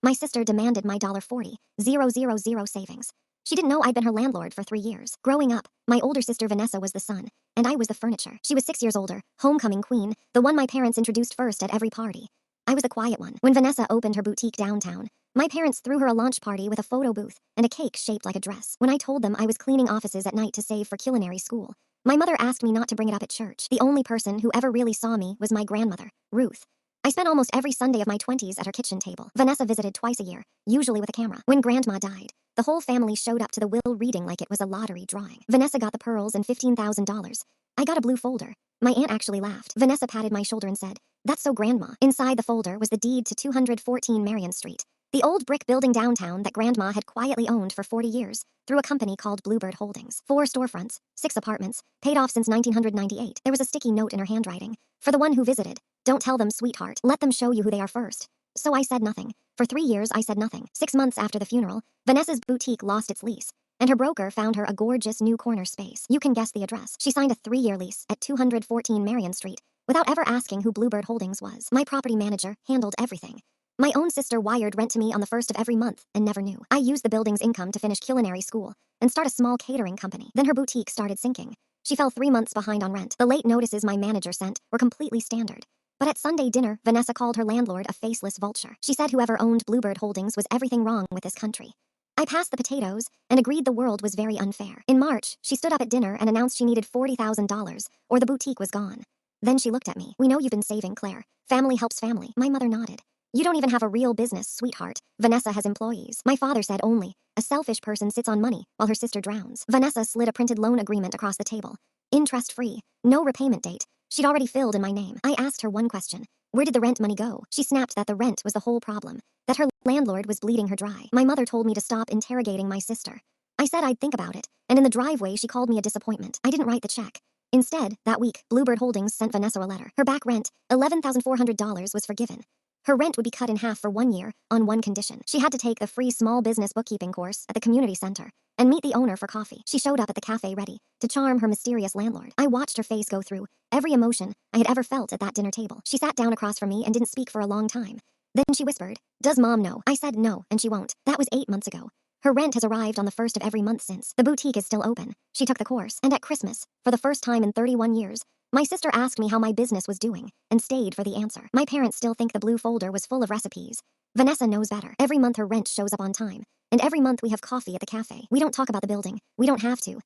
My sister demanded my $40,000 savings. She didn't know I'd been her landlord for 3 years. Growing up, my older sister Vanessa was the sun, and I was the furniture. She was 6 years older, homecoming queen, the one my parents introduced first at every party. I was the quiet one. When Vanessa opened her boutique downtown, my parents threw her a launch party with a photo booth and a cake shaped like a dress. When I told them I was cleaning offices at night to save for culinary school, my mother asked me not to bring it up at church. The only person who ever really saw me was my grandmother, Ruth. I spent almost every Sunday of my 20s at her kitchen table. Vanessa visited twice a year, usually with a camera. When Grandma died, the whole family showed up to the will reading like it was a lottery drawing. Vanessa got the pearls and $15,000. I got a blue folder. My aunt actually laughed. Vanessa patted my shoulder and said, "That's so Grandma." Inside the folder was the deed to 214 Marion Street, the old brick building downtown that Grandma had quietly owned for 40 years through a company called Bluebird Holdings. 4 storefronts, 6 apartments, paid off since 1998. There was a sticky note in her handwriting. For the one who visited, "Don't tell them, sweetheart. Let them show you who they are first." So I said nothing. For 3 years, I said nothing. 6 months after the funeral, Vanessa's boutique lost its lease, and her broker found her a gorgeous new corner space. You can guess the address. She signed a 3-year lease at 214 Marion Street without ever asking who Bluebird Holdings was. My property manager handled everything. My own sister wired rent to me on the first of every month and never knew. I used the building's income to finish culinary school and start a small catering company. Then her boutique started sinking. She fell 3 months behind on rent. The late notices my manager sent were completely standard. But at Sunday dinner, Vanessa called her landlord a faceless vulture. She said whoever owned Bluebird Holdings was everything wrong with this country. I passed the potatoes and agreed the world was very unfair. In March, she stood up at dinner and announced she needed $40,000 or the boutique was gone. Then she looked at me. "We know you've been saving, Claire. Family helps family." My mother nodded. "You don't even have a real business, sweetheart. Vanessa has employees." My father said only, "A selfish person sits on money while her sister drowns." Vanessa slid a printed loan agreement across the table. Interest-free, no repayment date. She'd already filled in my name. I asked her one question. Where did the rent money go? She snapped that the rent was the whole problem, that her landlord was bleeding her dry. My mother told me to stop interrogating my sister. I said I'd think about it, and in the driveway she called me a disappointment. I didn't write the check. Instead, that week, Bluebird Holdings sent Vanessa a letter. Her back rent, $11,400, was forgiven. Her rent would be cut in half for 1 year, on one condition. She had to take the free small business bookkeeping course at the community center and meet the owner for coffee. She showed up at the cafe ready to charm her mysterious landlord. I watched her face go through every emotion I had ever felt at that dinner table. She sat down across from me and didn't speak for a long time. Then she whispered, "Does Mom know?" I said no, and she won't. That was 8 months ago. Her rent has arrived on the first of every month since. The boutique is still open. She took the course. And at Christmas, for the first time in 31 years, my sister asked me how my business was doing and stayed for the answer. My parents still think the blue folder was full of recipes. Vanessa knows better. Every month her rent shows up on time. And every month we have coffee at the cafe. We don't talk about the building. We don't have to.